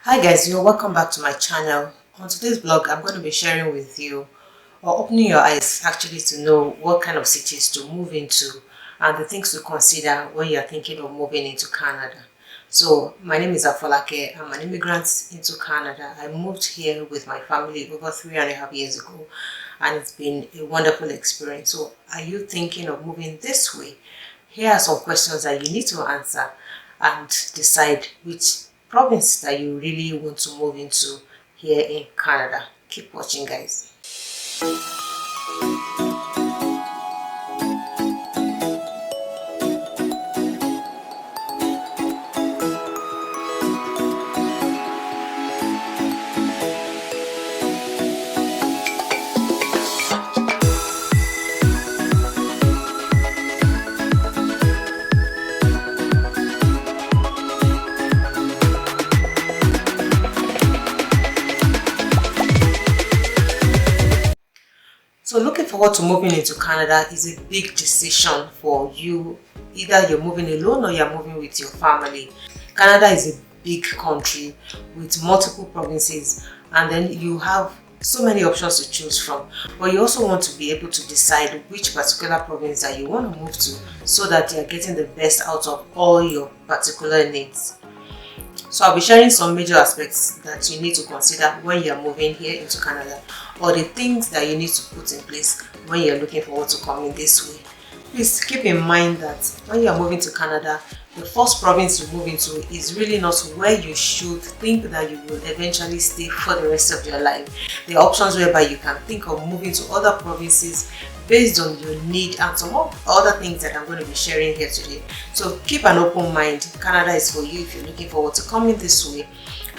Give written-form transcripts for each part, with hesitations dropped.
Hi guys, welcome back to my channel. On today's vlog, I'm going to be sharing with you or opening your eyes actually to know what kind of cities to move into and the things to consider when you're thinking of moving into Canada. So my name is Afolake. I'm an immigrant into Canada. I moved here with my family over 3.5 years ago and it's been a wonderful experience. So are you thinking of moving this way? Here are some questions that you need to answer and decide which province that you really want to move into here in Canada. Keep watching, guys. So looking forward to moving into Canada is a big decision for you. Either you're moving alone or you're moving with your family. Canada is a big country with multiple provinces and then you have so many options to choose from. But you also want to be able to decide which particular province that you want to move to so that you're getting the best out of all your particular needs. So I'll be sharing some major aspects that you need to consider when you're moving here into Canada or the things that you need to put in place when you're looking forward to coming this way. Please keep in mind that when you're moving to Canada, the first province you move into is really not where you should think that you will eventually stay for the rest of your life. There are options whereby you can think of moving to other provinces based on your need and some other things that I'm going to be sharing here today. So keep an open mind. Canada is for you if you're looking forward to coming this way.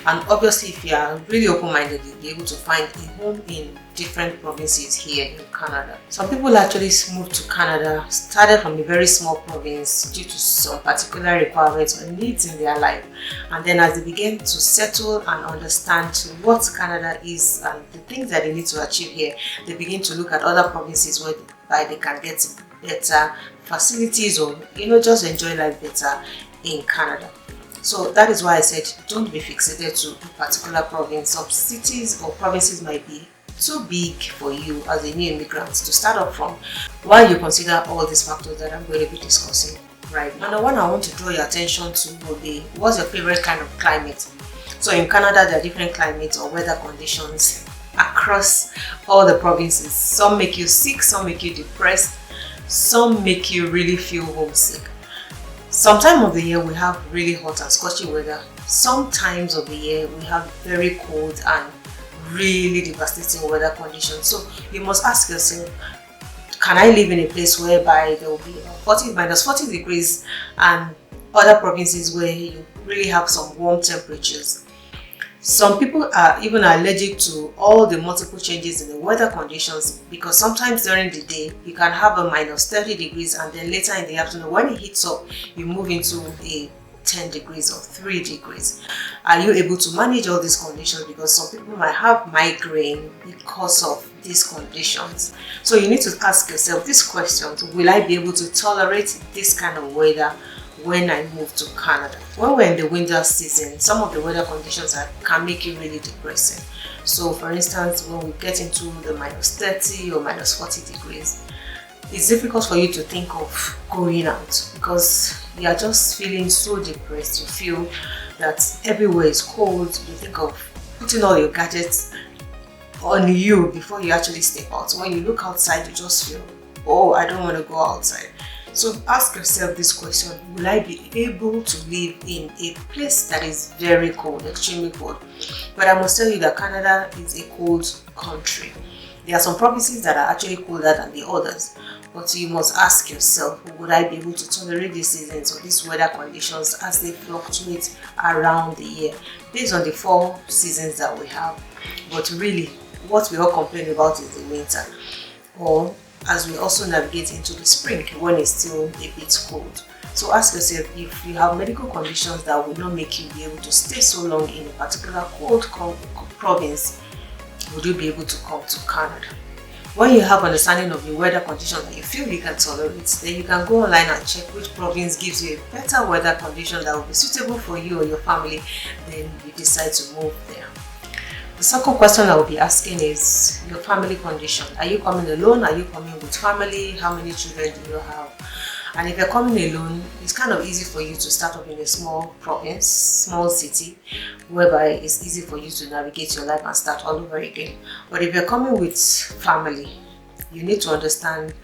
And obviously if you are really open-minded, you'll be able to find a home in different provinces here in Canada. Some people actually moved to Canada, started from a very small province due to some particular requirements or needs in their life. And then as they begin to settle and understand what Canada is and the things that they need to achieve here, they begin to look at other provinces whereby they can get better facilities or just enjoy life better in Canada. So that is why I said don't be fixated to a particular province. Some cities or provinces might be too big for you as a new immigrant to start off from while you consider all these factors that I'm going to be discussing right now. And the one I want to draw your attention to will be, what's your favorite kind of climate? So in Canada there are different climates or weather conditions across all the provinces. Some make you sick, some make you depressed, some make you really feel homesick. Some time of the year we have really hot and scorching weather. Some times of the year we have very cold and really devastating weather conditions. So you must ask yourself, can I live in a place whereby there will be -40 degrees and other provinces where you really have some warm temperatures? Some people are even allergic to all the multiple changes in the weather conditions because sometimes during the day you can have a -30 degrees and then later in the afternoon when it heats up you move into a 10 degrees or 3 degrees. Are you able to manage all these conditions? Because some people might have migraine because of these conditions. So you need to ask yourself these questions. Will I be able to tolerate this kind of weather when I move to Canada? When we're in the winter season, some of the weather conditions can make you really depressing. So for instance, when we get into the -30 or -40 degrees, it's difficult for you to think of going out because you are just feeling so depressed. You feel that everywhere is cold. You think of putting all your gadgets on you before you actually step out. So when you look outside, you just feel, oh, I don't want to go outside. So ask yourself this question, will I be able to live in a place that is very cold, extremely cold? But I must tell you that Canada is a cold country. There are some provinces that are actually colder than the others. But you must ask yourself, would I be able to tolerate these seasons or these weather conditions as they fluctuate around the year based on the 4 seasons that we have? But really, what we all complain about is the winter, or as we also navigate into the spring when it's still a bit cold. So ask yourself, if you have medical conditions that will not make you be able to stay so long in a particular cold province, would you be able to come to Canada? When you have understanding of the weather condition that you feel you can tolerate, then you can go online and check which province gives you a better weather condition that will be suitable for you or your family. Then you decide to move there. The second question I will be asking is your family condition. Are you coming alone? Are you coming with family? How many children do you have? And if you're coming alone, it's kind of easy for you to start off in a small province, small city, whereby it's easy for you to navigate your life and start all over again. But if you're coming with family, you need to understand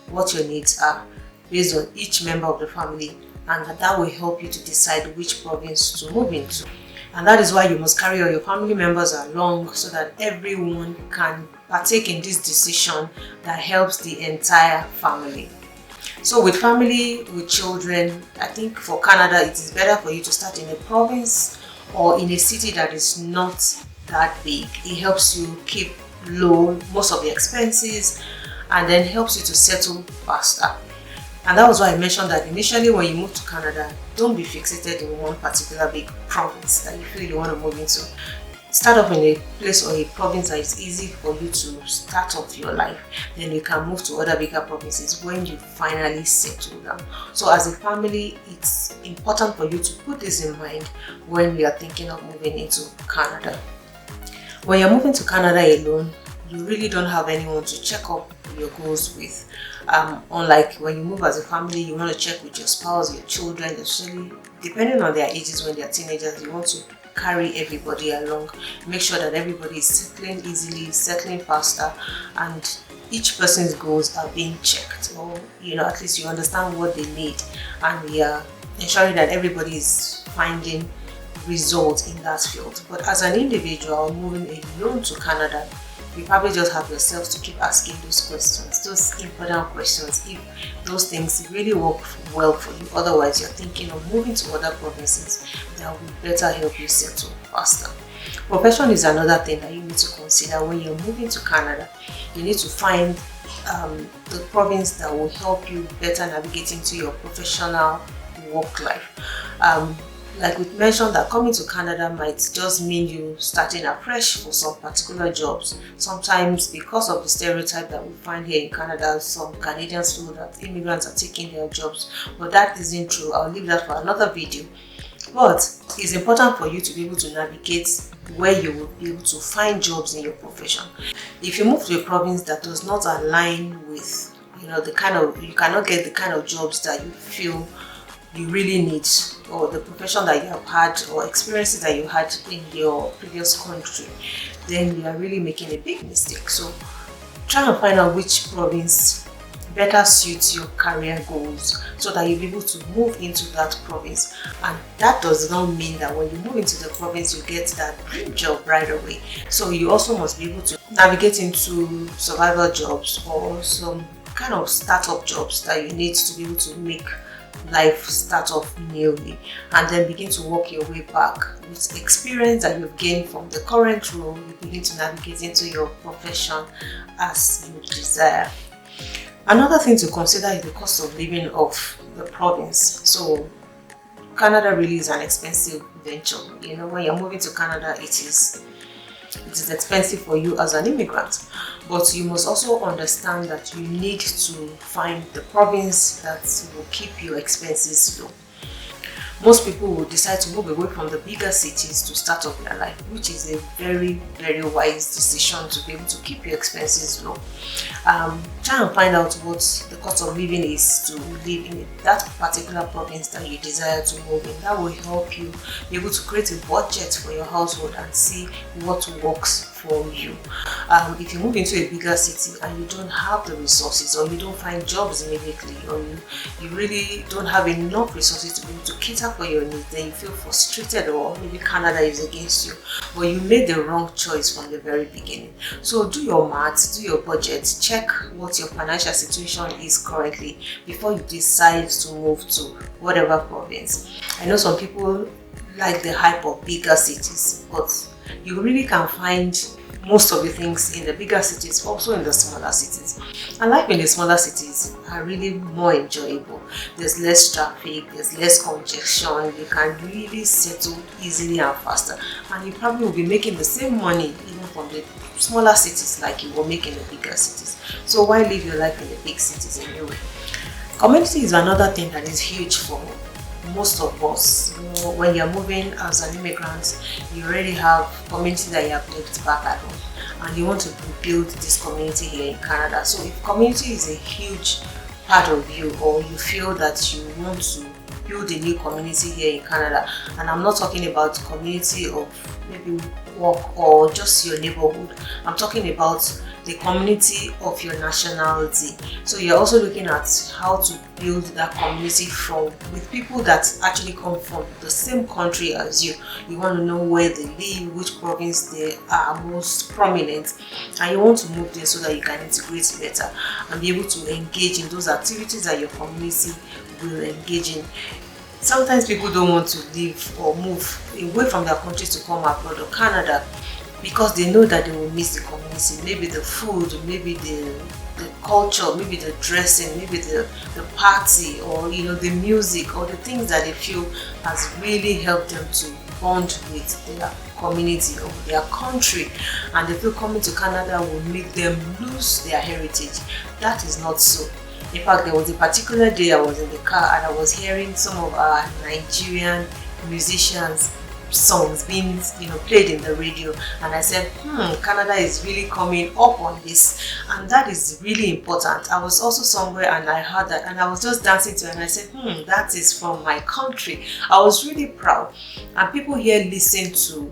what your needs are based on each member of the family, and that will help you to decide which province to move into. And that is why you must carry all your family members along so that everyone can partake in this decision that helps the entire family. So with family, with children, I think for Canada it is better for you to start in a province or in a city that is not that big. It helps you keep low most of the expenses and then helps you to settle faster. And that was why I mentioned that initially when you move to Canada, don't be fixated in one particular big province that you feel you want to move into. Start off in a place or a province that is easy for you to start off your life. Then you can move to other bigger provinces when you finally settle down. So as a family, it's important for you to put this in mind when you are thinking of moving into Canada. When you're moving to Canada alone, you really don't have anyone to check up your goals with. Unlike when you move as a family, you want to check with your spouse, your children, especially depending on their ages. When they're teenagers, you want to carry everybody along, make sure that everybody is settling easily, settling faster, and each person's goals are being checked, or at least you understand what they need, and we are ensuring that everybody is finding results in that field. But as an individual moving alone to Canada, you probably just have yourselves to keep asking those questions, those important questions, if those things really work well for you. Otherwise, you're thinking of moving to other provinces that will better help you settle faster. Profession is another thing that you need to consider when you're moving to Canada. You need to find the province that will help you better navigate into your professional work life. Like we mentioned, that coming to Canada might just mean you starting afresh for some particular jobs. Sometimes because of the stereotype that we find here in Canada, some Canadians feel that immigrants are taking their jobs, but that isn't true. I'll leave that for another video. But it's important for you to be able to navigate where you will be able to find jobs in your profession. If you move to a province that does not align with, you cannot get the kind of jobs that you feel you really need, or the profession that you have had or experiences that you had in your previous country, then you are really making a big mistake. So try and find out which province better suits your career goals so that you'll be able to move into that province. And that does not mean that when you move into the province you get that dream job right away. So you also must be able to navigate into survival jobs or some kind of startup jobs that you need to be able to make life start off newly, and then begin to work your way back with experience that you've gained from the current role. You begin to navigate into your profession as you desire. Another thing to consider is the cost of living of the province. So Canada really is an expensive venture. When you're moving to Canada, it is expensive for you as an immigrant. But you must also understand that you need to find the province that will keep your expenses low. Most people will decide to move away from the bigger cities to start off their life, which is a very, very wise decision to be able to keep your expenses low. Try and find out what the cost of living is to live in that particular province that you desire to move in. That will help you be able to create a budget for your household and see what works for you. If you move into a bigger city and you don't have the resources, or you don't find jobs immediately, or you really don't have enough resources to be able to cater for your needs, then you feel frustrated, or maybe Canada is against you, but you made the wrong choice from the very beginning. So do your maths, do your budget, check what your financial situation is currently before you decide to move to whatever province. I know some people like the hype of bigger cities, but you really can find most of the things in the bigger cities, also in the smaller cities. And life in the smaller cities are really more enjoyable. There's less traffic, there's less congestion, you can really settle easily and faster. And you probably will be making the same money, even from the smaller cities like you will make in the bigger cities. So why live your life in the big cities anyway? Community is another thing that is huge for most of us. When you're moving as an immigrant, you already have community that you have left back at home, and you want to build this community here in Canada. So if community is a huge part of you, or you feel that you want to build a new community here in Canada, and I'm not talking about community of maybe work or just your neighborhood, I'm talking about the community of your nationality. So you're also looking at how to build that community with people that actually come from the same country as you. You want to know where they live, which province they are most prominent, and you want to move there so that you can integrate better and be able to engage in those activities that your community will engage in. Sometimes people don't want to leave or move away from their country to come abroad or Canada because they know that they will miss the community. Maybe the food, maybe the culture, maybe the dressing, maybe the party, or the music, or the things that they feel has really helped them to bond with their community or their country, and they feel coming to Canada will make them lose their heritage. That is not so. In fact, there was a particular day I was in the car and I was hearing some of our Nigerian musicians' songs being played in the radio, and I said, Canada is really coming up on this, and that is really important. I was also somewhere and I heard that, and I was just dancing to it, and I said, that is from my country. I was really proud. And people here listen to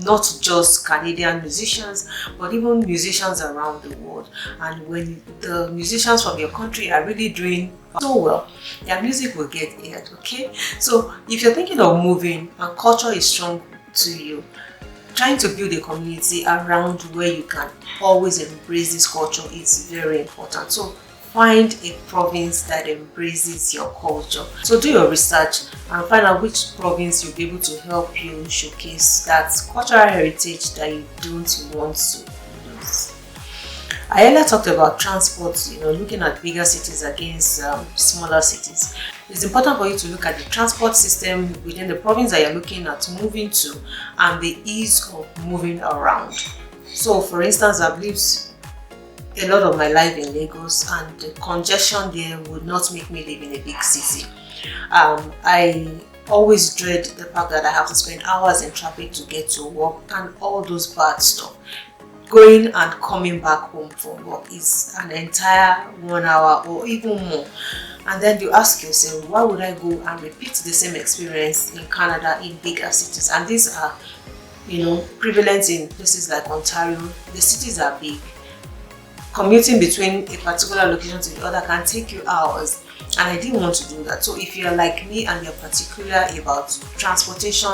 not just Canadian musicians, but even musicians around the world. And when the musicians from your country are really doing so well, their music will get heard, okay? So if you're thinking of moving and culture is strong to you, trying to build a community around where you can always embrace this culture is very important. So find a province that embraces your culture. So do your research and find out which province you'll be able to help you showcase that cultural heritage that you don't want to lose. I earlier talked about transport, looking at bigger cities against smaller cities. It's important for you to look at the transport system within the province that you're looking at moving to and the ease of moving around. So for instance, I've lived a lot of my life in Lagos, and the congestion there would not make me live in a big city. I always dread the fact that I have to spend hours in traffic to get to work and all those bad stuff. Going and coming back home from work is an entire 1 hour or even more. And then you ask yourself, why would I go and repeat the same experience in Canada in bigger cities? And these are, prevalent in places like Ontario. The cities are big. Commuting between a particular location to the other can take you hours, and I didn't want to do that. So if you're like me and you're particular about transportation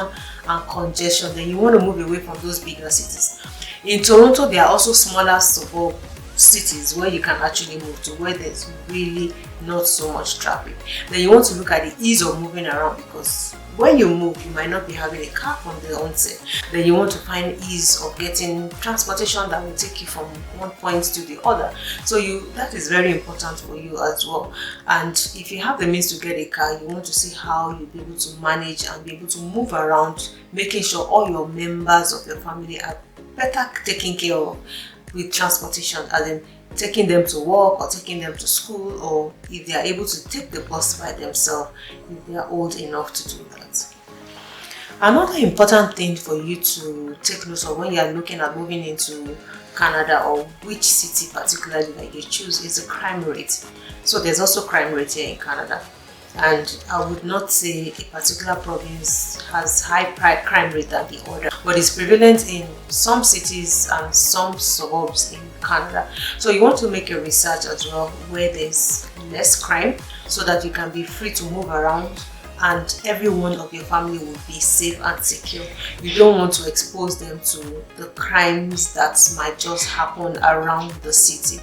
and congestion, then you want to move away from those bigger cities. In Toronto, there are also smaller suburb cities where you can actually move to, where there's really not so much traffic. Then you want to look at the ease of moving around, because when you move, you might not be having a car from the onset. Then you want to find ease of getting transportation that will take you from one point to the other. So that is very important for you as well. And if you have the means to get a car, you want to see how you'll be able to manage and be able to move around, making sure all your members of your family are better taken care of with transportation, as in taking them to work or taking them to school, or if they are able to take the bus by themselves if they are old enough to do that. Another important thing for you to take note of when you are looking at moving into Canada, or which city particularly that you choose, is the crime rate. So there's also crime rate here in Canada, and I would not say a particular province has high crime rate than the other, but it's prevalent in some cities and some suburbs in Canada. So you want to make a research as well where there's less crime, so that you can be free to move around and everyone of your family will be safe and secure. You don't want to expose them to the crimes that might just happen around the city.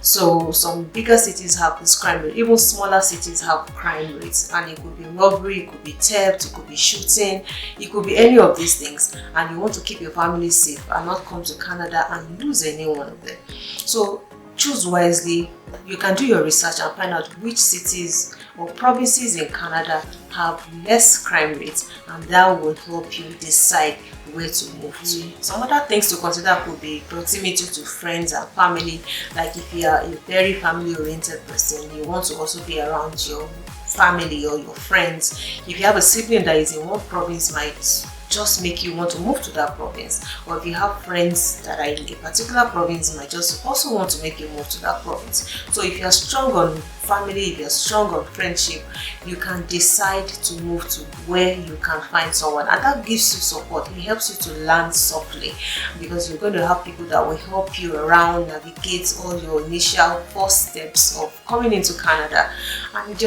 So some bigger cities have this crime rate, even smaller cities have crime rates, and it could be robbery, it could be theft, it could be shooting, it could be any of these things, and you want to keep your family safe and not come to Canada and lose any one of them. So choose wisely. You can do your research and find out which cities or provinces in Canada have less crime rates, and that will help you decide where to move to. Some other things to consider could be proximity to friends and family. Like if you are a very family oriented person, you want to also be around your family or your friends. If you have a sibling that is in one province, might just make you want to move to that province, or if you have friends that are in a particular province, might just also want to make you move to that province. So if you're strong on family, if you're strong on friendship, you can decide to move to where you can find someone, and that gives you support. It helps you to land softly, because you're going to have people that will help you around, navigate all your initial first steps of coming into Canada, and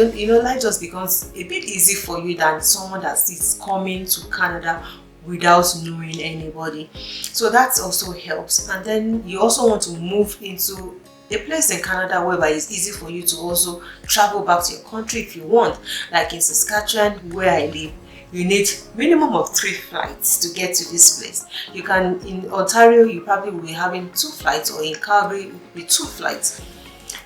life just becomes a bit easy for you than someone that is coming to Canada without knowing anybody. So that also helps. And then you also want to move into a place in Canada whereby it's easy for you to also travel back to your country if you want. Like in Saskatchewan, where I live, you need minimum of 3 flights to get to this place. You can, in Ontario, you probably will be having 2 flights, or in Calgary, it will be 2 flights.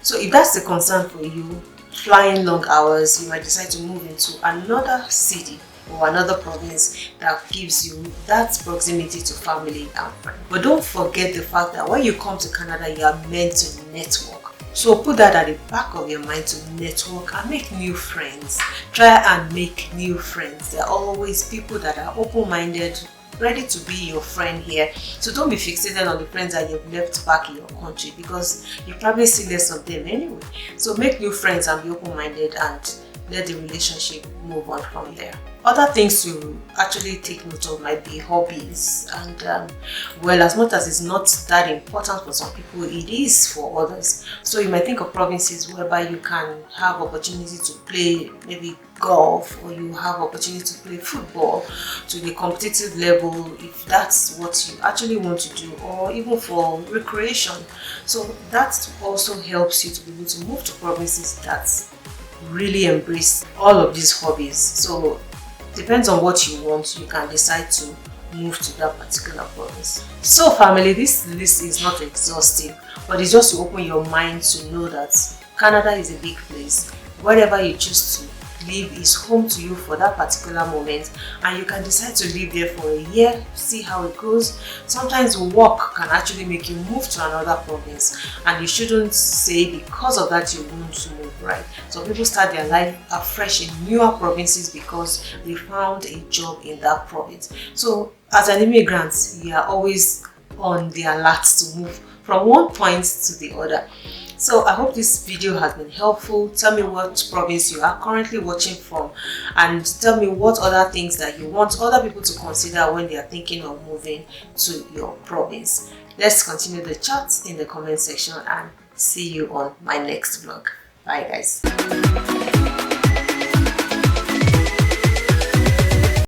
So if that's the concern for you, flying long hours, you might decide to move into another city or another province that gives you that proximity to family and friends. But don't forget the fact that when you come to Canada, you are meant to network. So put that at the back of your mind, to network and make new friends. Try and make new friends. There are always people that are open-minded, ready to be your friend here. So don't be fixated on the friends that you've left back in your country, because you probably see less of them anyway. So make new friends and be open-minded, and let the relationship move on from there. Other things to actually take note of might be hobbies, and well, as much as it's not that important for some people, it is for others. So you might think of provinces whereby you can have opportunity to play maybe golf, or you have opportunity to play football to the competitive level, if that's what you actually want to do, or even for recreation. So that also helps you to be able to move to provinces that really embrace all of these hobbies. So depends on what you want, you can decide to move to that particular province. So family, this list is not exhaustive, but it's just to open your mind to know that Canada is a big place. Wherever you choose to live is home to you for that particular moment, and you can decide to live there for a year, see how it goes. Sometimes work can actually make you move to another province, and you shouldn't say because of that you won't move, right? So people start their life afresh in newer provinces because they found a job in that province. So as an immigrant, you are always on the alert to move from one point to the other. So I hope this video has been helpful. Tell me what province you are currently watching from, and tell me what other things that you want other people to consider when they are thinking of moving to your province. Let's continue the chat in the comment section, and see you on my next vlog. Bye guys.